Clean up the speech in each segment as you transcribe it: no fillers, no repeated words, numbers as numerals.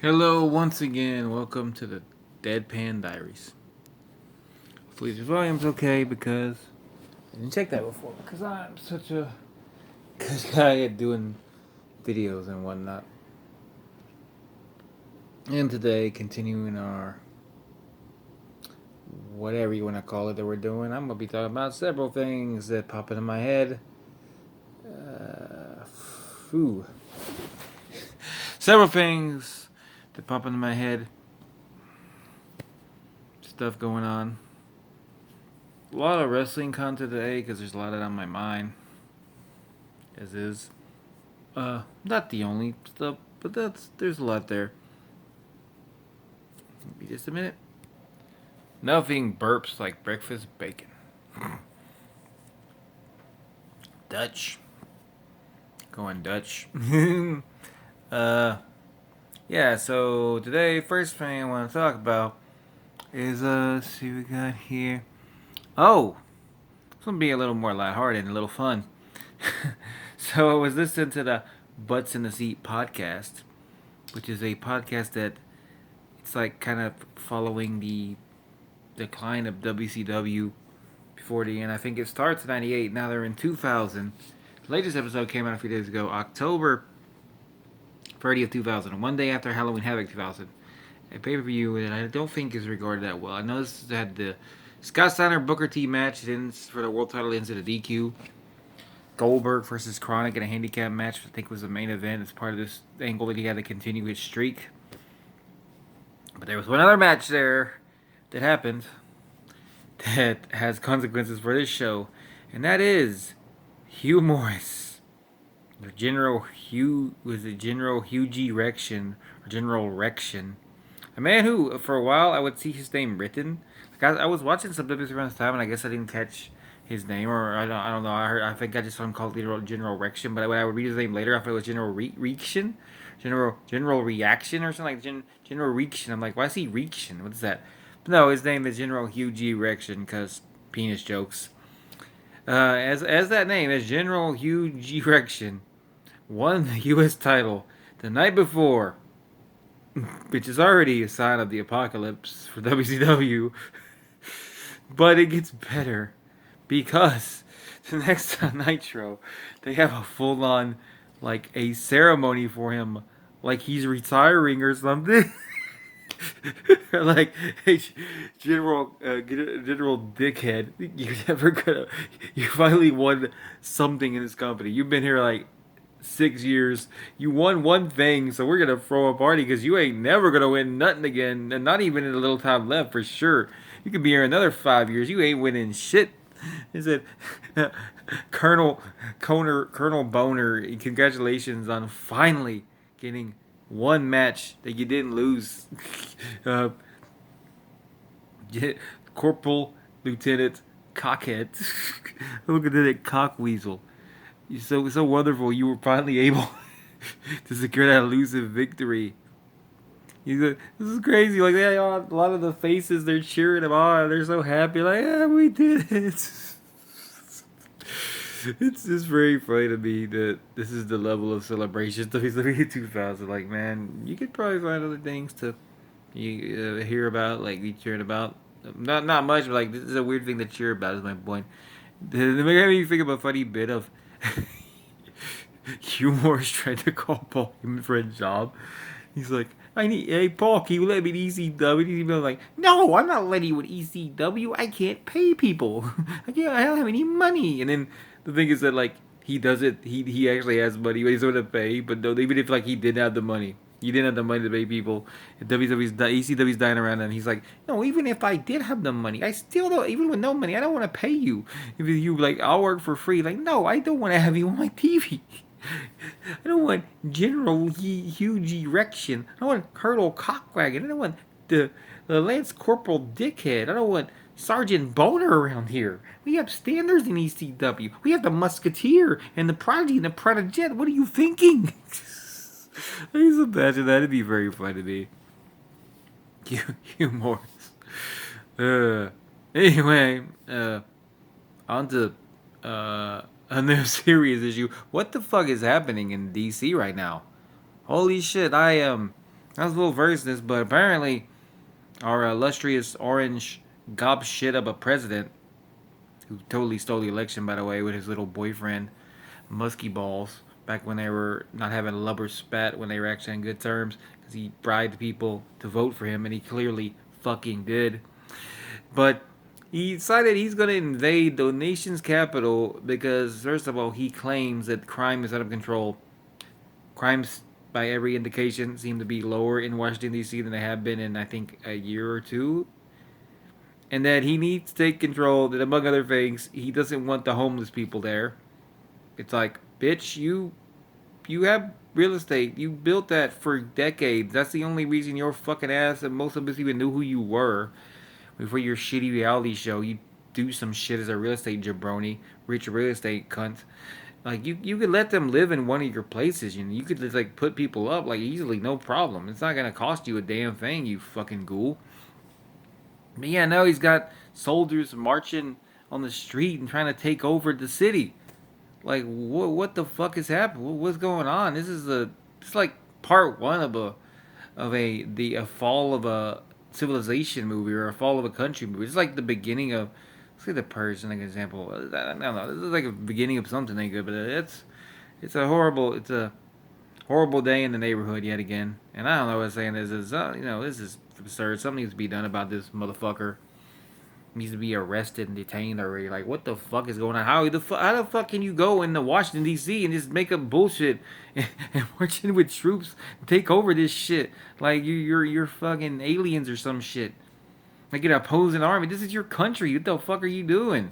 Hello, once again. Welcome to the Deadpan Diaries. Hopefully, the volume's okay because I didn't check that before. Because I'm such a good guy at doing videos and whatnot. And today, continuing our whatever you want to call it that we're doing, I'm gonna be talking about several things that pop into my head. Phew. Several things that pop into my head. Stuff going on. A lot of wrestling content today because there's a lot of it on my mind. As is. Not the only stuff, but there's a lot there. Maybe just a minute. Nothing burps like breakfast bacon. Dutch. Going Dutch. uh, yeah. So today, first thing I want to talk about is let's see what we got here. Oh, it's gonna be a little more lighthearted and a little fun. So I was listening to the Butts in the Seat podcast, which is a podcast that it's like kind of following the decline of WCW before the end. I think it starts in '98. Now they're in 2000. The latest episode came out a few days ago, October 30th, 2000. One day after Halloween Havoc 2000. A pay per view that I don't think is regarded that well. I know this had the Scott Steiner Booker T match. It ends for the world title, ends at a DQ. Goldberg versus Chronic in a handicap match, I think was the main event. It's part of this angle that he had to continue his streak. But there was one other match there that happened that has consequences for this show, and that is Hugh Morris, the General Hugh General Hugh G. Rection or General Rection, a man who for a while I would see his name written. Like I was watching some WWE around this time, and I guess I didn't catch his name, or I don't know. I think I just saw him called General Rection, but when I would read his name later, I thought it was General Reaction. General Reaction or something like General Reaction. I'm like, why is he Reaction? What is that? But no, his name is General Hugh G. Rection because penis jokes. As that name, as General Hugh G. Rection, won the U.S. title the night before, which is already a sign of the apocalypse for WCW. But it gets better because the next on Nitro, they have a full on, like, a ceremony for him, like he's retiring or something. Like, hey, General Dickhead, you finally won something in this company. You've been here like 6 years. You won one thing, so we're gonna throw a party because you ain't never gonna win nothing again, and not even in a little time left for sure. You could be here another 5 years. You ain't winning shit. He said, Colonel Boner, congratulations on finally getting one match that you didn't lose. uh, Corporal Lieutenant Cockhead, Lieutenant Cockweasel. You're so wonderful. You were finally able to secure that elusive victory. This is crazy. Like, they, a lot of the faces, they're cheering him on. They're so happy. Like, yeah, we did it. It's just very funny to me that this is the level of celebration WWE 2000. Like, man, you could probably find other things to hear about, like be cheering about. Not much, but like this is a weird thing to cheer about. Is my point. It made me think of a funny bit of humor's trying to call Paul Heyman for a job. He's like, hey Paul, can you let me in ECW? He's like, no, I'm not letting you in ECW. I can't pay people. I don't have any money. And then the thing is that like he does it. He actually has money, but he's going to pay. But no, even if like he didn't have the money. He didn't have the money to pay people. ECW's dying around, and he's like, no. Even if I did have the money, I still don't. Even with no money, I don't want to pay you. If you like, I'll work for free. Like, no, I don't want to have you on my TV. I don't want General Huge Erection. I don't want Colonel Cockwagon. I don't want the Lance Corporal Dickhead. I don't want Sergeant Boner around here. We have standards in ECW. We have the Musketeer and the Prodigy and the Prodigy. What are you thinking? I just imagine that'd be very funny to me. Humor. Uh, anyway, on to a new serious issue. What the fuck is happening in DC right now? Holy shit! I am. I was a little versed in this, but apparently our illustrious orange gob shit of a president who totally stole the election, by the way, with his little boyfriend, Muskie Balls, back when they were not having a lubber spat, when they were actually on good terms, because he bribed people to vote for him, and he clearly fucking did. But he decided he's going to invade the nation's capital because, first of all, he claims that crime is out of control. Crimes, by every indication, seem to be lower in Washington, D.C. than they have been in, I think, a year or two. And that he needs to take control, that among other things, he doesn't want the homeless people there. It's like, bitch, you have real estate. You built that for decades. That's the only reason your fucking ass and most of us even knew who you were before your shitty reality show. You do some shit as a real estate jabroni, rich real estate cunt. Like you could let them live in one of your places. You could just like put people up like easily, no problem. It's not gonna cost you a damn thing, you fucking ghoul. But yeah, now he's got soldiers marching on the street and trying to take over the city. Like what the fuck is happening? What's going on? It's like part one of a fall of a civilization movie or a fall of a country movie. It's like the beginning of, let's say, the Purge, an example. I don't know. This is like a beginning of something ain't good, but it's a horrible day in the neighborhood yet again. And I don't know what I'm saying. This is absurd. Something needs to be done about this motherfucker. He needs to be arrested and detained already. Like, what the fuck is going on? How the fuck can you go into Washington D.C. and just make up bullshit and march in with troops and take over this shit? Like you're fucking aliens or some shit. Like an opposing army. This is your country. What the fuck are you doing?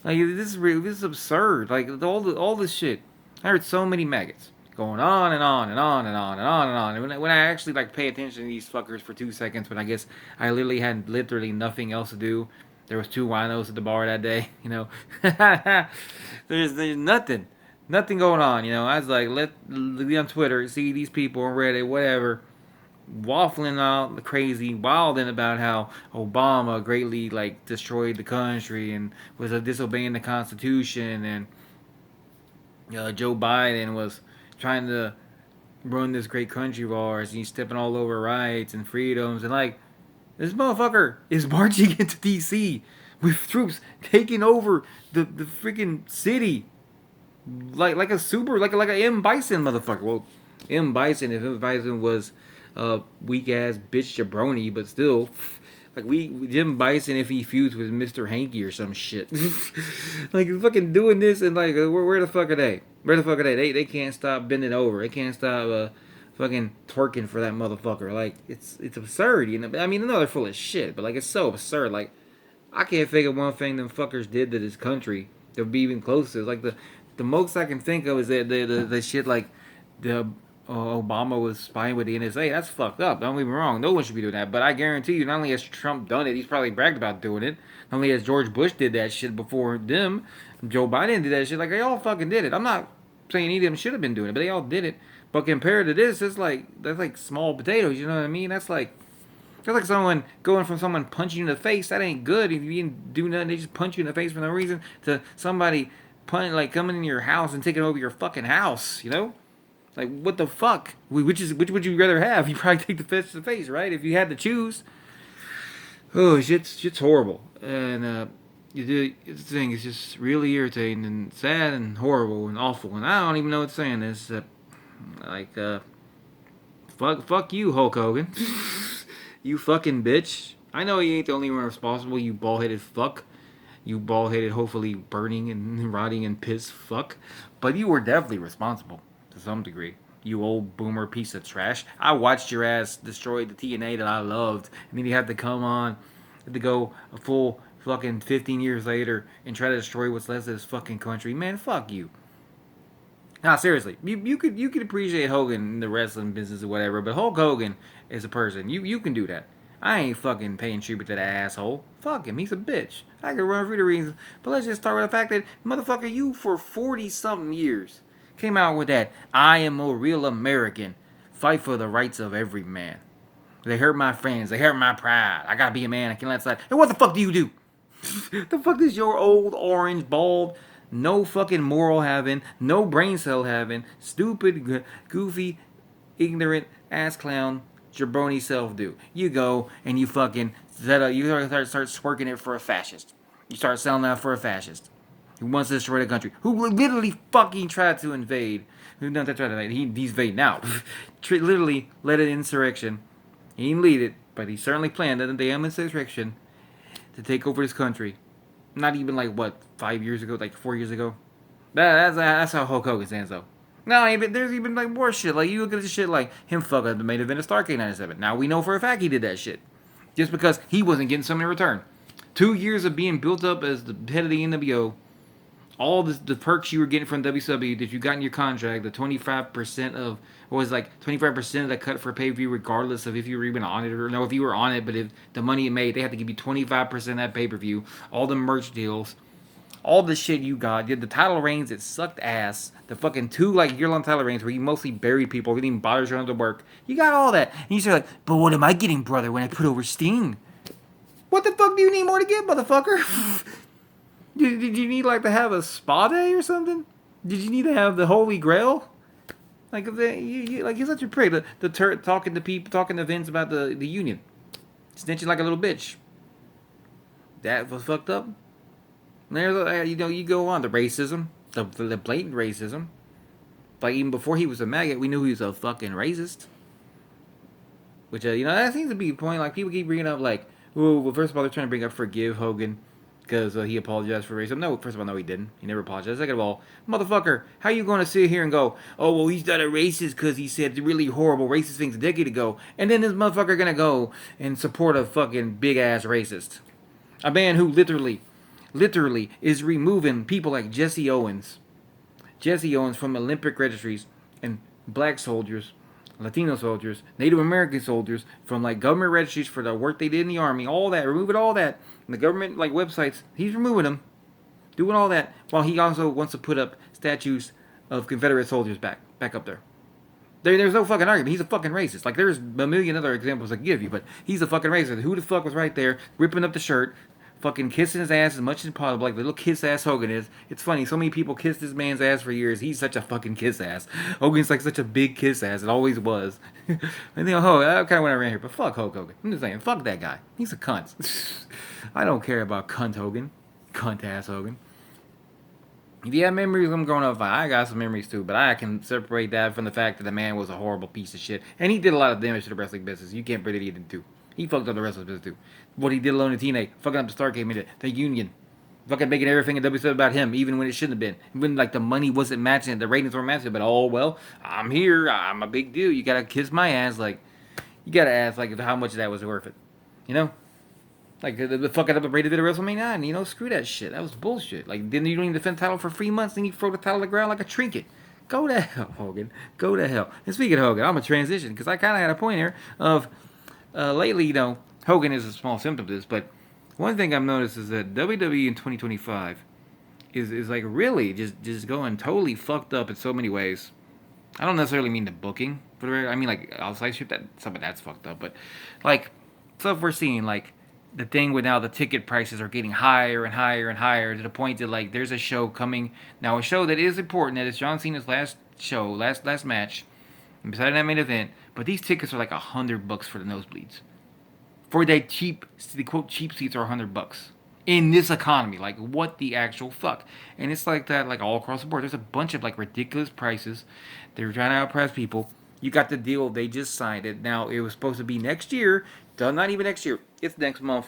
Like this is absurd. Like all this shit. I heard so many maggots going on and on and on and on and on and on. And when I actually like pay attention to these fuckers for 2 seconds, when I guess I literally had literally nothing else to do. There was two winos at the bar that day. There's nothing going on. I was like, let be on Twitter, see these people on Reddit, whatever, waffling out crazy, wilding about how Obama greatly like destroyed the country and was disobeying the Constitution, and Joe Biden was trying to run this great country of ours, and he's stepping all over rights and freedoms, and like this motherfucker is marching into D.C. with troops taking over the freaking city, like a super like a M Bison motherfucker. Well, M Bison, if M Bison was weak ass bitch jabroni, but still, like Jim Bison if he feuds with Mr. Hanky or some shit. Like fucking doing this, and like where the fuck are they? Where the fuck are they? They can't stop bending over. They can't stop fucking twerking for that motherfucker. Like it's absurd. I mean, I know they're full of shit, but like it's so absurd. Like I can't think of one thing them fuckers did to this country that would be even closer. Like the most I can think of is the shit like the Obama was spying with the NSA. That's fucked up. Don't get me wrong. No one should be doing that. But I guarantee you, not only has Trump done it, he's probably bragged about doing it. Not only has George Bush did that shit before them, Joe Biden did that shit. Like they all fucking did it. I'm not saying any of them should have been doing it, but they all did it. But compared to this, that's like small potatoes. You know what I mean? That's like someone going from someone punching you in the face. That ain't good. If you didn't do nothing, they just punch you in the face for no reason. To somebody like coming in your house and taking over your fucking house. Like what the fuck? Which would you rather have? You probably take the fist to the face, right? If you had to choose. Oh, shit's horrible, and the thing is just really irritating and sad and horrible and awful, and I don't even know what to say in this. Like, fuck you, Hulk Hogan. You fucking bitch. I know you ain't the only one responsible, you bald-headed fuck. You bald-headed, hopefully burning and rotting in piss fuck. But you were definitely responsible to some degree. You old boomer piece of trash. I watched your ass destroy the TNA that I loved, and then you had to come on, had to go a full fucking 15 years later and try to destroy what's left of this fucking country. Man, fuck you. Nah, seriously, you could appreciate Hogan in the wrestling business or whatever, but Hulk Hogan is a person. You can do that. I ain't fucking paying tribute to that asshole. Fuck him, he's a bitch. I can run through the reasons, but let's just start with the fact that motherfucker, you for 40-something years came out with that "I am a real American, fight for the rights of every man." They hurt my friends, they hurt my pride. I gotta be a man. I can't let slide. And what the fuck do you do? The fuck is your old orange bald? No fucking moral having, no brain cell having, stupid, goofy, ignorant ass clown jabroni self do? You go and you fucking you start twerking it for a fascist. You start selling out for a fascist who wants to destroy the country, who literally fucking tried to invade. Who not that tried to invade? He's invading now. Literally led an insurrection. He didn't lead it, but he certainly planned a damn insurrection to take over this country. Not even like what 5 years ago, like 4 years ago. That's how Hulk Hogan stands though. No, even there's even like more shit. Like you look at this shit like him fucking up the main event of Starrcade '97. Now we know for a fact he did that shit, just because he wasn't getting something in return. 2 years of being built up as the head of the NWO, all the perks you were getting from WCW that you got in your contract, the 25% of, what was it, like 25% of the cut for pay-per-view, regardless of if you were even on it or no, if you were on it, but if the money it made, they had to give you 25% of that pay-per-view, all the merch deals, all the shit you got, the title reigns that sucked ass, the fucking 2 like year-long title reigns where you mostly buried people, didn't bother showing up to work, you got all that, and you say like, but what am I getting, brother, when I put over Sting? What the fuck do you need more to get, motherfucker? Did you need like to have a spa day or something? Did you need to have the Holy Grail? Like if like he's such a prick. Talking to people, talking to Vince about the union, snitching like a little bitch. That was fucked up. And there's you go on the racism, the blatant racism. Like even before he was a maggot, we knew he was a fucking racist. Which that seems to be the point. Like people keep bringing up like, well, first of all they're trying to bring up forgive Hogan. Because he apologized for racism. No, first of all, no, he didn't. He never apologized. Second of all, motherfucker, how you going to sit here and go, oh, well, he's not a racist because he said really horrible racist things a decade ago, and then this motherfucker going to go and support a fucking big-ass racist. A man who literally is removing people like Jesse Owens. Jesse Owens from Olympic registries and black soldiers, Latino soldiers, Native American soldiers from like government registries for the work they did in the army, all that, removing all that. And the government like websites, he's removing them, doing all that, while he also wants to put up statues of Confederate soldiers back up there. There's no fucking argument. He's a fucking racist. Like there's a million other examples I can give you, but he's a fucking racist. Who the fuck was right there ripping up the shirt, fucking kissing his ass as much as possible, like the little kiss ass Hogan is. It's funny, so many people kissed this man's ass for years. He's such a fucking kiss ass. Hogan's like such a big kiss ass. It always was. I think, I kind of went around here, but fuck Hulk Hogan. I'm just saying, fuck that guy. He's a cunt. I don't care about cunt Hogan. Cunt ass Hogan. If you have memories of him growing up, I got some memories too, but I can separate that from the fact that the man was a horrible piece of shit. And he did a lot of damage to the wrestling business. You can't believe he didn't do. He fucked up the wrestling business too. What he did alone in TNA, fucking up the Starrcade minute, the union, fucking making everything in WCW about him, even when it shouldn't have been. When like the money wasn't matching it, the ratings weren't matching it, but oh well, I'm here, I'm a big deal. You gotta kiss my ass, like you gotta ask like how much of that was worth it, you know? Like the fucking up the rated video WrestleMania 9, screw that shit. That was bullshit. Like then you don't even defend the title for 3 months, then you throw the title on the ground like a trinket. Go to hell, Hogan. Go to hell. And speaking of Hogan, I'm a transition because I kind of had a point here of lately, Hogan is a small symptom of this, but one thing I've noticed is that WWE in 2025 is like really just going totally fucked up in so many ways. I don't necessarily mean the booking, but I mean like outside shit, that some of that's fucked up, but like stuff we're seeing, like the thing with now the ticket prices are getting higher and higher and higher to the point that like there's a show coming now, a show that is important, that is John Cena's last match, beside that main event, but these tickets are like $100 for the nosebleeds. For that cheap, the quote cheap seats are $100 in this economy. Like what the actual fuck? And it's like that, like all across the board. There's a bunch of like ridiculous prices. They're trying to outprice people. You got the deal. They just signed it. Now it was supposed to be next year. Not even next year. It's next month.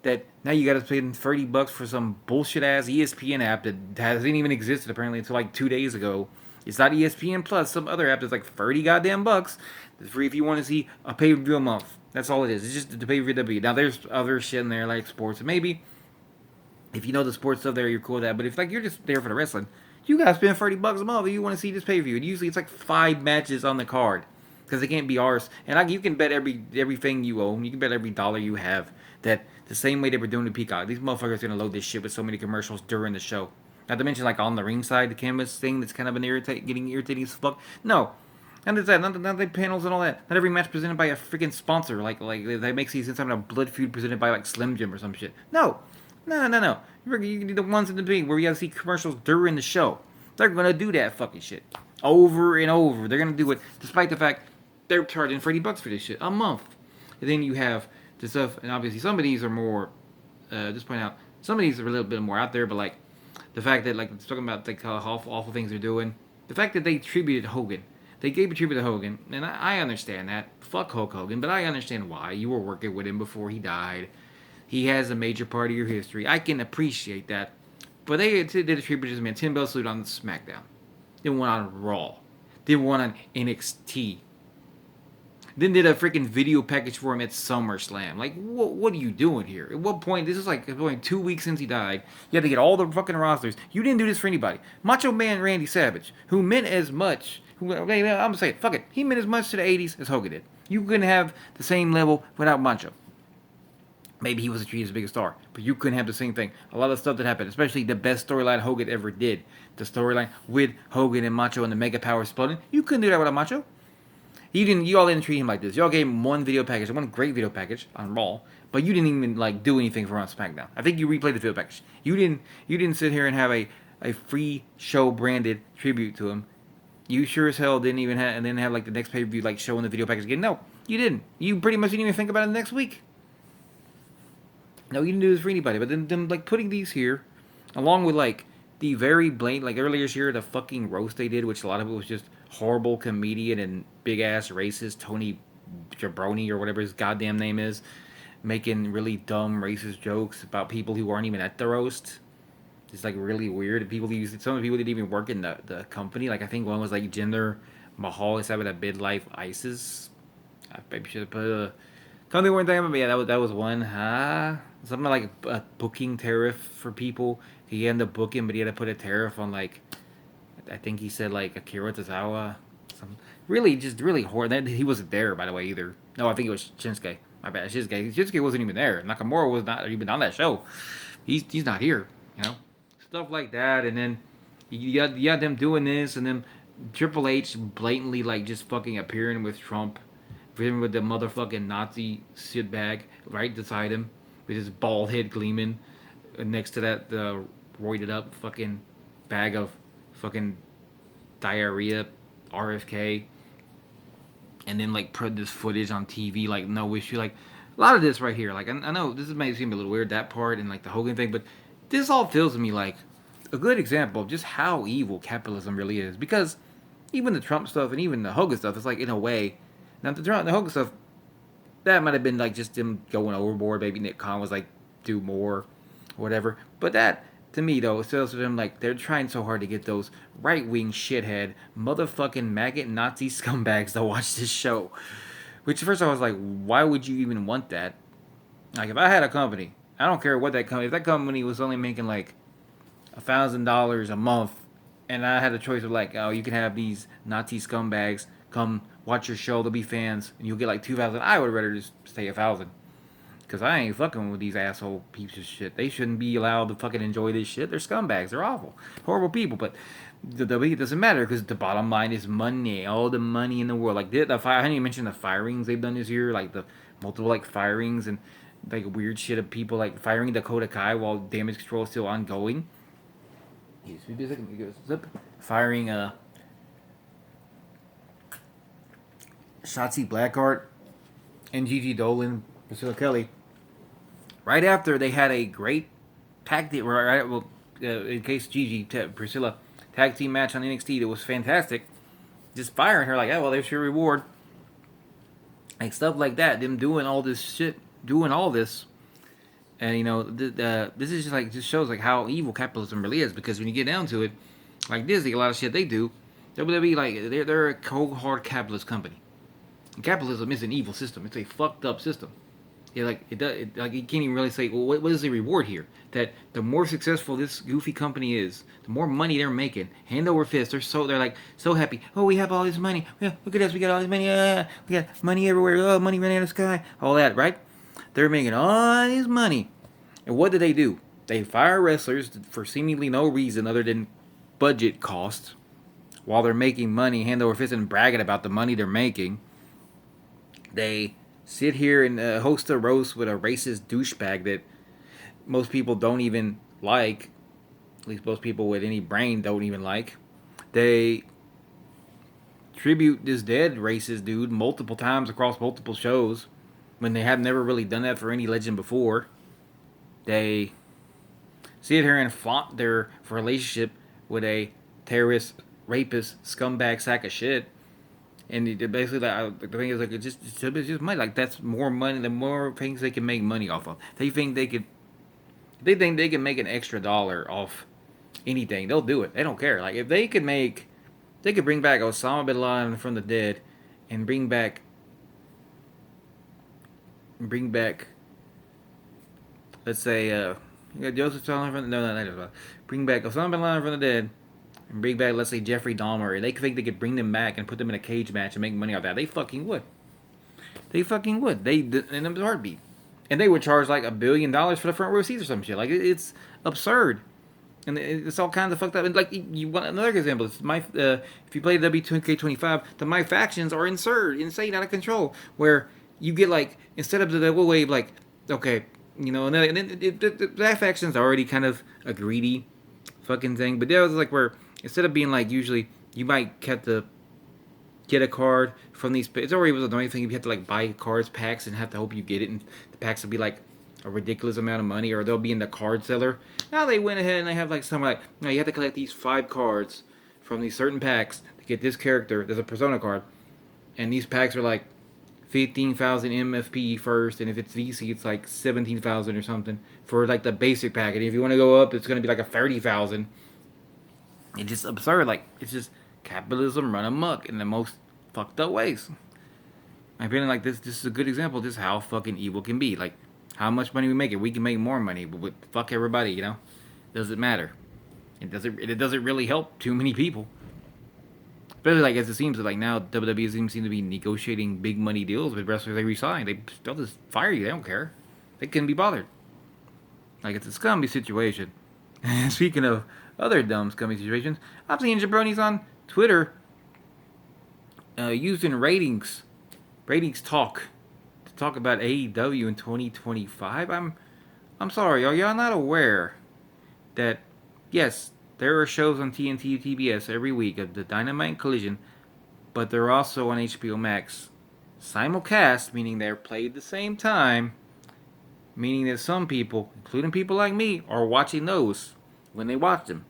That now you got to pay $30 for some bullshit ass ESPN app that hasn't even existed apparently until like 2 days ago. It's not ESPN Plus. Some other app that's like 30 goddamn bucks. It's free if you want to see a pay-per-view a month. That's all it is. It's just the pay-per-view. Now there's other shit in there like sports. And maybe if you know the sports stuff there, you're cool with that. But if like you're just there for the wrestling, you gotta spend $30 a month if you want to see this pay-per-view. And usually it's like 5 matches on the card because they can't be ours. And you can bet everything you own. You can bet every dollar you have that the same way they were doing the Peacock. These motherfuckers are gonna load this shit with so many commercials during the show. Not to mention like on the ringside, the canvas thing that's kind of getting irritating as fuck. No. And there's that, not the panels and all that. Not every match presented by a freaking sponsor, like that makes these something a blood feud presented by like Slim Jim or some shit. No. You need the ones in the beginning where you gotta see commercials during the show. They're gonna do that fucking shit over and over. They're gonna do it, despite the fact they're charging $30 for this shit a month. And then you have the stuff, and obviously some of these are more. Just point out some of these are a little bit more out there, but like the fact that like it's talking about like how awful things they're doing. The fact that they tributed Hogan, they gave a tribute to Hogan, and I understand that. Fuck Hulk Hogan, but I understand why. You were working with him before he died. He has a major part of your history. I can appreciate that. But they did a tribute to this man. 10 belt salute on SmackDown. Then one on Raw. Then one on NXT. Then did a freaking video package for him at SummerSlam. Like, what are you doing here? At what point? This is like only 2 weeks since he died. You had to get all the fucking rosters. You didn't do this for anybody. Macho Man Randy Savage, who meant as much. I'm gonna say it. Fuck it. He meant as much to the 80s as Hogan did. You couldn't have the same level without Macho. Maybe he was treated as a big star, but you couldn't have the same thing. A lot of stuff that happened, especially the best storyline Hogan ever did, the storyline with Hogan and Macho and the Mega Power exploding. You couldn't do that without Macho. You all didn't treat him like this. Y'all gave him one video package, one great video package on Raw, but you didn't even like do anything for him on SmackDown. I think you replayed the video package. You didn't sit here and have a free show branded tribute to him. You sure as hell didn't even have, and then have like the next pay per view like showing the video package again. No, you didn't. You pretty much didn't even think about it the next week. No, you didn't do this for anybody. But then them like putting these here, along with like the very blatant, like earlier this year, the fucking roast they did, which a lot of it was just horrible comedian and big ass racist Tony Jabroni or whatever his goddamn name is, making really dumb racist jokes about people who aren't even at the roast. It's like really weird. Some of the people didn't even work in the company. Like I think one was like Jinder Mahal is having a midlife ISIS. I maybe should have put a company weren't there, but yeah, that was one. Something like a booking tariff for people. He ended up booking, but he had to put a tariff on like, I think he said like Akira Tozawa. Really, just really horrible. He wasn't there, by the way, either. No, I think it was Shinsuke. My bad, Shinsuke. Shinsuke wasn't even there. Nakamura was not even on that show. He's not here, you know? Stuff like that, and then you got them doing this, and then Triple H blatantly like just fucking appearing with Trump, with the motherfucking Nazi shitbag right beside him, with his bald head gleaming, next to that roided up fucking bag of fucking diarrhea, RFK, and then like put this footage on TV like no issue, like a lot of this right here. Like I know this may seem a little weird, that part and like the Hogan thing, but this all feels to me like a good example of just how evil capitalism really is. Because even the Trump stuff and even the Hogan stuff, it's like in a way. Now the Hogan stuff, that might have been like just them going overboard. Maybe Nick Khan was like, do more, or whatever. But that, to me though, it feels to them like they're trying so hard to get those right-wing shithead, motherfucking maggot Nazi scumbags to watch this show. Which at first I was like, why would you even want that? Like if I had a company, I don't care what that company, if that company was only making like $1,000 a month, and I had a choice of like, oh, you can have these Nazi scumbags come watch your show, they'll be fans, and you'll get like 2,000. I would rather just stay 1,000, because I ain't fucking with these asshole pieces of shit. They shouldn't be allowed to fucking enjoy this shit. They're scumbags. They're awful, horrible people. But it doesn't matter because the bottom line is money. All the money in the world. Like I didn't even mention the firings they've done this year, like the multiple like firings and like weird shit of people like firing Dakota Kai while Damage Control is still ongoing. Firing Shotzi Blackheart and Gigi Dolan, Priscilla Kelly, right after they had a great tag team, right? Well, in case Priscilla tag team match on NXT that was fantastic. Just firing her like, oh well, there's your reward. Like stuff like that. Them doing all this shit, doing all this. And you know, this is just shows like how evil capitalism really is. Because when you get down to it, like Disney, a lot of shit they do, WWE, like they're a cold hard capitalist company. And capitalism is an evil system. It's a fucked up system. Yeah, like like you can't even really say, well, what is the reward here? That the more successful this goofy company is, the more money they're making, hand over fist. They're like so happy. Oh, we have all this money. Yeah, look at us, we got all this money. We got money everywhere. Oh, money running out of the sky. All that, right? They're making all this money. And what do? They fire wrestlers for seemingly no reason other than budget costs, while they're making money hand over fist and bragging about the money they're making. They sit here and host a roast with a racist douchebag that most people don't even like. At least most people with any brain don't even like. They tribute this dead racist dude multiple times across multiple shows when they have never really done that for any legend before. They sit here and flaunt their relationship with a terrorist, rapist, scumbag sack of shit. And basically, the thing is, like, it's just money. Like, that's more money. The more things they can make money off of. They think they could. They think they can make an extra dollar off anything. They'll do it. They don't care. Like, if they could make, they could bring back Osama bin Laden from the dead, and bring back, let's say, Joseph Stalin from the, no, no, no, bring back Osama bin Laden from the dead, and bring back, let's say, Jeffrey Dahmer, and they think they could bring them back and put them in a cage match and make money off that. They fucking would. They fucking would. They in a heartbeat, and they would charge like $1 billion for the front row seats or some shit. Like, it's absurd. And it's all kinds of fucked up. And like, you want another example? It's if you play W2K25, my factions are insane, out of control. Where you get like, instead of the double wave, like, okay, you know, and then that faction's already kind of a greedy fucking thing. But there was like where instead of being like, usually you might get a card from these. It's already was annoying thing. You have to like buy cards packs and have to hope you get it, and the packs will be like a ridiculous amount of money, or they'll be in the card seller. Now they went ahead and they have like some like, you have to collect these 5 cards from these certain packs to get this character. There's a Persona card, and these packs are like 15,000 MFP first, and if it's VC, it's like 17,000 or something for like the basic pack. And if you want to go up, it's going to be like a 30,000. It's just absurd. Like, it's just capitalism run amok in the most fucked up ways. My opinion, like this is a good example of just how fucking evil can be. Like, how much money we make it, we can make more money, but fuck everybody, you know? Doesn't matter. It doesn't really help too many people. Especially like as it seems like now WWE seems to be negotiating big money deals with wrestlers they resign. They'll just fire you. They don't care. They couldn't be bothered. Like, it's a scummy situation. And speaking of other dumb scummy situations, I'm seeing jabronis on Twitter using ratings talk to talk about AEW in 2025. I'm sorry, are y'all not aware that yes, there are shows on TNT TBS every week of the Dynamite and Collision, but they're also on HBO Max simulcast, meaning they're played at the same time, meaning that some people, including people like me, are watching those when they watch them.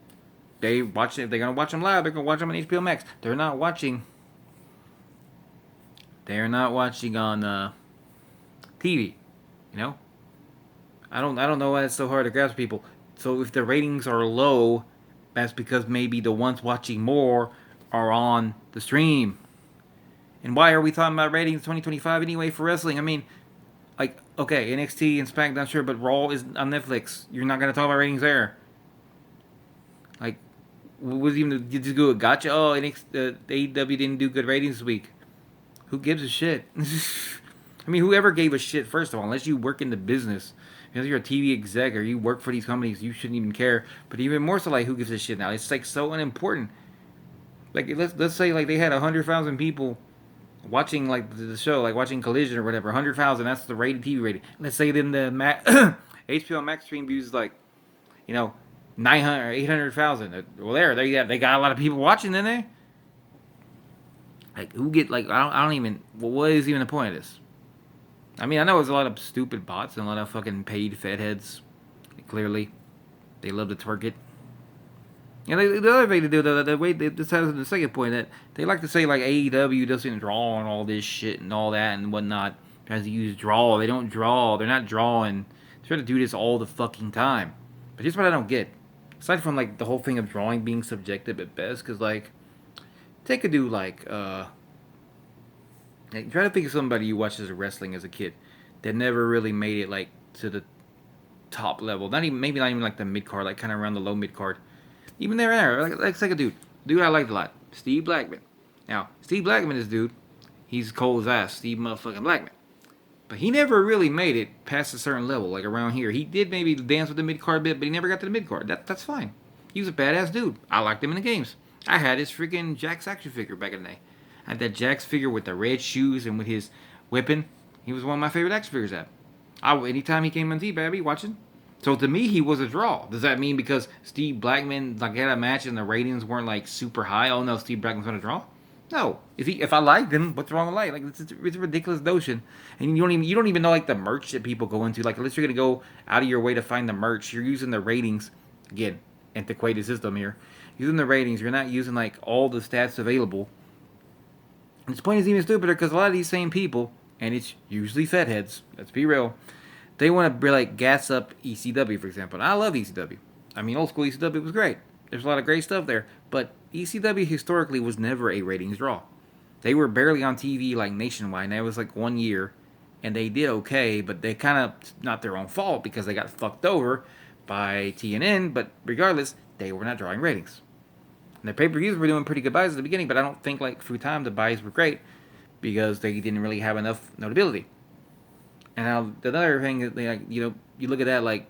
They watch it. If they're gonna watch them live, they're gonna watch them on HBO Max. They're not watching on TV. You know, I don't know why it's so hard to grasp people. So if the ratings are low, that's because maybe the ones watching more are on the stream. And why are we talking about ratings 2025 anyway for wrestling? I mean, like, okay, NXT and SmackDown, sure, but Raw is on Netflix. You're not gonna talk about ratings there. Like, what was even did you go gotcha? Oh, AEW didn't do good ratings this week. Who gives a shit? I mean, whoever gave a shit, first of all, unless you work in the business, unless you're a TV exec or you work for these companies, you shouldn't even care. But even more so, like, who gives a shit now? It's like so unimportant. Like, let's say like they had 100,000 people watching like the show, like watching Collision or whatever. 100,000, that's the rated TV rating. Let's say then the HBO Max stream views like, 900 or 800,000. Well, they got a lot of people watching, didn't they? Like, who get like I don't even. Well, what is even the point of this? I mean, I know there's a lot of stupid bots and a lot of fucking paid fed heads. Clearly, they love to twerk it. And the other thing to do, the way this has the second point, that they like to say like AEW doesn't draw on all this shit and all that and whatnot. Tries to use draw. They don't draw. They're not drawing. They try to do this all the fucking time. But here's what I don't get. Aside from like the whole thing of drawing being subjective at best, because like, take a dude like try to think of somebody you watched as wrestling as a kid that never really made it like to the top level. Maybe not even like the mid card, like kind of around the low mid card. Even there, like a dude I liked a lot, Steve Blackman. Now, Steve Blackman is dude. He's cold as ass, Steve motherfucking Blackman. But he never really made it past a certain level, like around here. He did maybe dance with the mid card bit, but he never got to the mid card. That's fine. He was a badass dude. I liked him in the games. I had his freaking Jax action figure back in the day. I had that Jax figure with the red shoes and with his weapon. He was one of my favorite action figures. Anytime he came on TV, I'd be watching. So to me, he was a draw. Does that mean because Steve Blackman like had a match and the ratings weren't like super high? Oh no, Steve Blackman's gonna draw? No. If I like them, what's wrong with like? Like it's a ridiculous notion, and you don't even know like the merch that people go into. Like unless you're gonna go out of your way to find the merch, you're using the ratings. Again, antiquated system here. Using the ratings, you're not using like all the stats available. And this point is even stupider because a lot of these same people, and it's usually fed heads. Let's be real. They want to like gas up ECW, for example. And I love ECW. I mean, old school ECW was great. There's a lot of great stuff there, but ECW historically was never a ratings draw. They were barely on TV like nationwide. And that was like 1 year, and they did okay, but they kind of not their own fault because they got fucked over by TNN. But regardless, they were not drawing ratings. And their pay-per-views were doing pretty good buys at the beginning, but I don't think like through time the buys were great because they didn't really have enough notability. And now the other thing is like you look at that like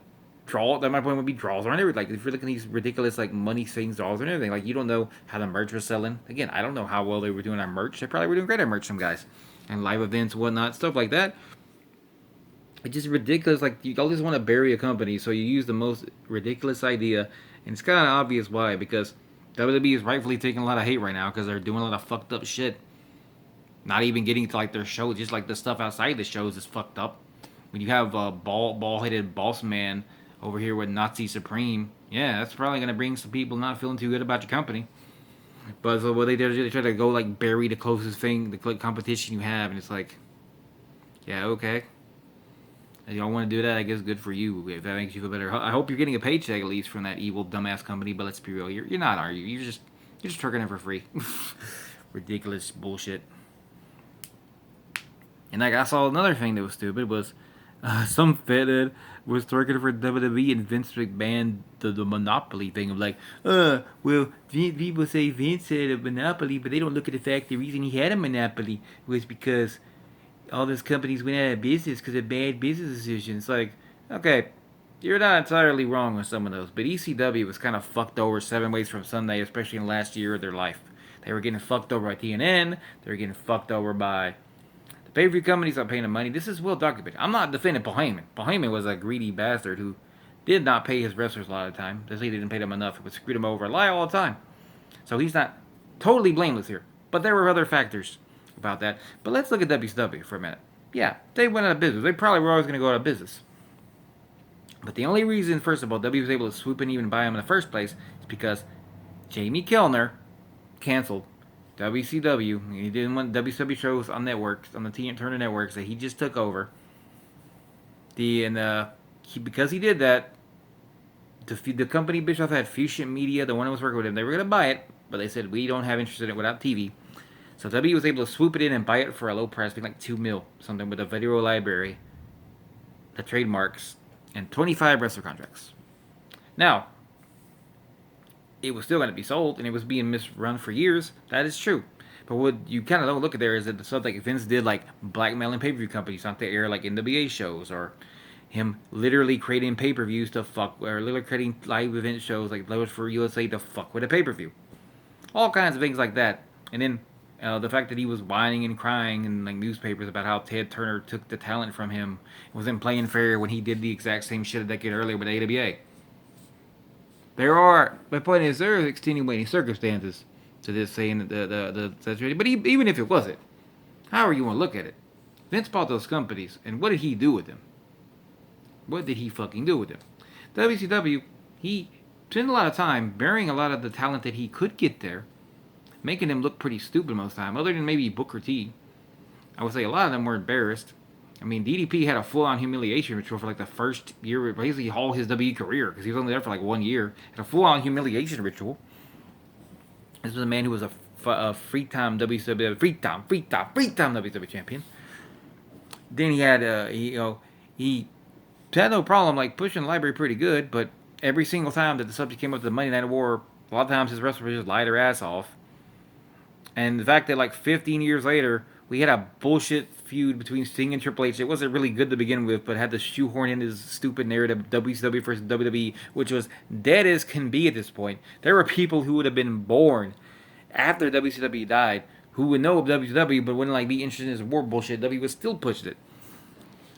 draw. That my point would be draws aren't everything. Like if you're looking at these ridiculous like money things, draws and everything, like you don't know how the merch was selling. Again, I don't know how well they were doing on merch. They probably were doing great on merch, some guys, and live events, whatnot, stuff like that. It's just ridiculous. Like you all just want to bury a company, so you use the most ridiculous idea, and it's kind of obvious why. Because WWE is rightfully taking a lot of hate right now because they're doing a lot of fucked up shit. Not even getting to like their show, just like the stuff outside the shows is fucked up. When you have a ball headed boss man over here with Nazi Supreme, yeah, that's probably gonna bring some people not feeling too good about your company. But so what they do, they try to go like bury the closest thing, the competition you have, and it's like, yeah, okay. If y'all want to do that, I guess good for you. If that makes you feel better, I hope you're getting a paycheck at least from that evil dumbass company. But let's be real, you're not, are you? You're just working it for free. Ridiculous bullshit. And like I saw another thing that was stupid was some fathead was working for WWE and Vince McMahon the monopoly thing of like, well, people say Vince had a monopoly, but they don't look at the fact the reason he had a monopoly was because all those companies went out of business because of bad business decisions. Like, okay, you're not entirely wrong with some of those, but ECW was kind of fucked over 7 ways from Sunday, especially in the last year of their life. They were getting fucked over by TNN. They were getting fucked over by the pay-per-view companies not paying the money. This is well documented. I'm not defending Paul Heyman. Paul Heyman was a greedy bastard who did not pay his wrestlers a lot of the time. They say he didn't pay them enough. It would screw them over. Lie all the time. So he's not totally blameless here. But there were other factors about that. But let's look at WCW for a minute. Yeah, they went out of business. They probably were always going to go out of business. But the only reason, first of all, W was able to swoop in and even buy him in the first place is because Jamie Kellner canceled WCW. He didn't want WCW shows on networks, on the Turner networks that he just took over. Because he did that, the company Bischoff had Fusion Media, the one that was working with him. They were going to buy it, but they said we don't have interest in it without TV. So W was able to swoop it in and buy it for a low price, being like $2 million, something with a video library, the trademarks, and 25 wrestler contracts. Now, it was still going to be sold, and it was being misrun for years. That is true. But what you kind of don't look at there is that the stuff like Vince did, like blackmailing pay-per-view companies not to air like NWA shows, or him literally creating pay-per-views to fuck, or literally creating live event shows like those for USA to fuck with a pay-per-view. All kinds of things like that. And then the fact that he was whining and crying in like newspapers about how Ted Turner took the talent from him, wasn't playing fair when he did the exact same shit a decade earlier with AWA. My point is, there are extenuating circumstances to this saying the situation. But even if it wasn't, however you want to look at it, Vince bought those companies, and what did he do with them? What did he fucking do with them? WCW, he spent a lot of time burying a lot of the talent that he could get there, making them look pretty stupid most of the time, other than maybe Booker T. I would say a lot of them were embarrassed. I mean, DDP had a full-on humiliation ritual for like the first year, basically all his WWE career, because he was only there for like 1 year. Had a full-on humiliation ritual. This was a man who was a free-time WCW, free-time WCW champion. Then he had, he had no problem like pushing the library pretty good, but every single time that the subject came up to the Monday Night War, a lot of times his wrestlers just lie their ass off. And the fact that like 15 years later, we had a bullshit feud between Sting and Triple H. It wasn't really good to begin with, but had to shoehorn in his stupid narrative WCW versus WWE, which was dead as can be at this point. There were people who would have been born after WCW died who would know of WCW but wouldn't like be interested in this war bullshit. W was still pushing it.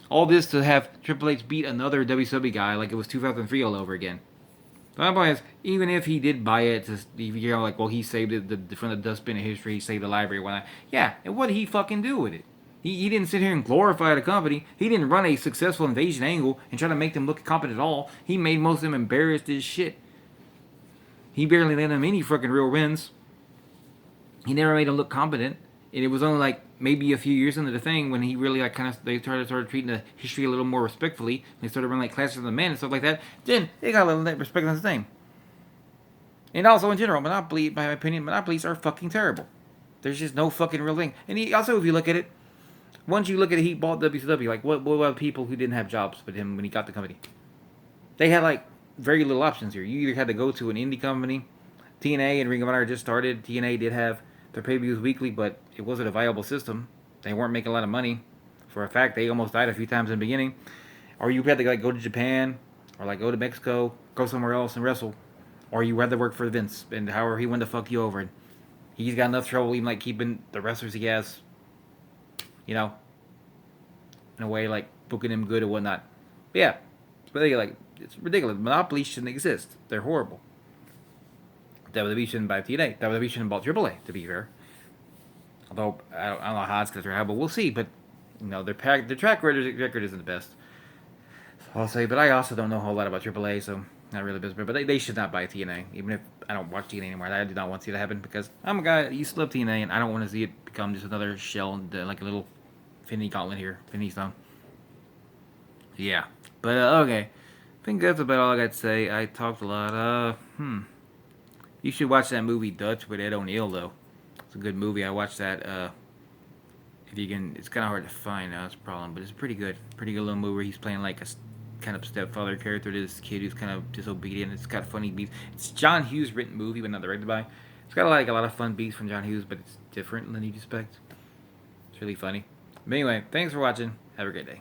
All this to have Triple H beat another WCW guy like it was 2003 all over again. The my point is, even if he did buy it, just like, well, he saved it from the dustbin of history, he saved the library, whatnot. Yeah, and what did he fucking do with it? He didn't sit here and glorify the company. He didn't run a successful invasion angle and try to make them look competent at all. He made most of them embarrassed as shit. He barely let them any fucking real wins. He never made them look competent. And it was only like maybe a few years into the thing when he really like they started treating the history a little more respectfully. They started running like classes of the men and stuff like that. Then they got a little respect on the thing. And also in general, Monopoly, by my opinion, monopolies are fucking terrible. There's just no fucking real thing. And he also, if you look at it, once you look at it, he bought WCW. Like what about people who didn't have jobs with him when he got the company? They had like very little options here. You either had to go to an indie company. TNA and Ring of Honor just started. TNA did have their pay-per-views weekly, but it wasn't a viable system. They weren't making a lot of money. For a fact, they almost died a few times in the beginning. Or you had to like go to Japan, or like go to Mexico, go somewhere else and wrestle. Or you had to work for Vince, and however he wanted to fuck you over. And he's got enough trouble even like keeping the wrestlers he has, you know, in a way like booking him good or whatnot. But yeah, it's ridiculous. Monopolies shouldn't exist. They're horrible. WWE shouldn't buy TNA. WWE shouldn't buy AAA, to be fair. Although, I don't know how it's going to turn out, but we'll see. But, their track record isn't the best. So I'll say, but I also don't know a whole lot about AAA, so not really best. But they should not buy TNA, even if I don't watch TNA anymore. I do not want to see that happen because I'm a guy that used to love TNA, and I don't want to see it become just another shell, like a little Infinity Gauntlet here, Infinity Stone. Yeah. But, okay. I think that's about all I got to say. I talked a lot. You should watch that movie Dutch with Ed O'Neill though. It's a good movie. I watched that. If you can, it's kind of hard to find now. That's a problem, but it's pretty good. Pretty good little movie where he's playing like a kind of stepfather character to this kid who's kind of disobedient. It's got funny beats. It's John Hughes written movie, but not directed by. It's got like a lot of fun beats from John Hughes, but it's different than you'd expect. It's really funny. But anyway, thanks for watching. Have a great day.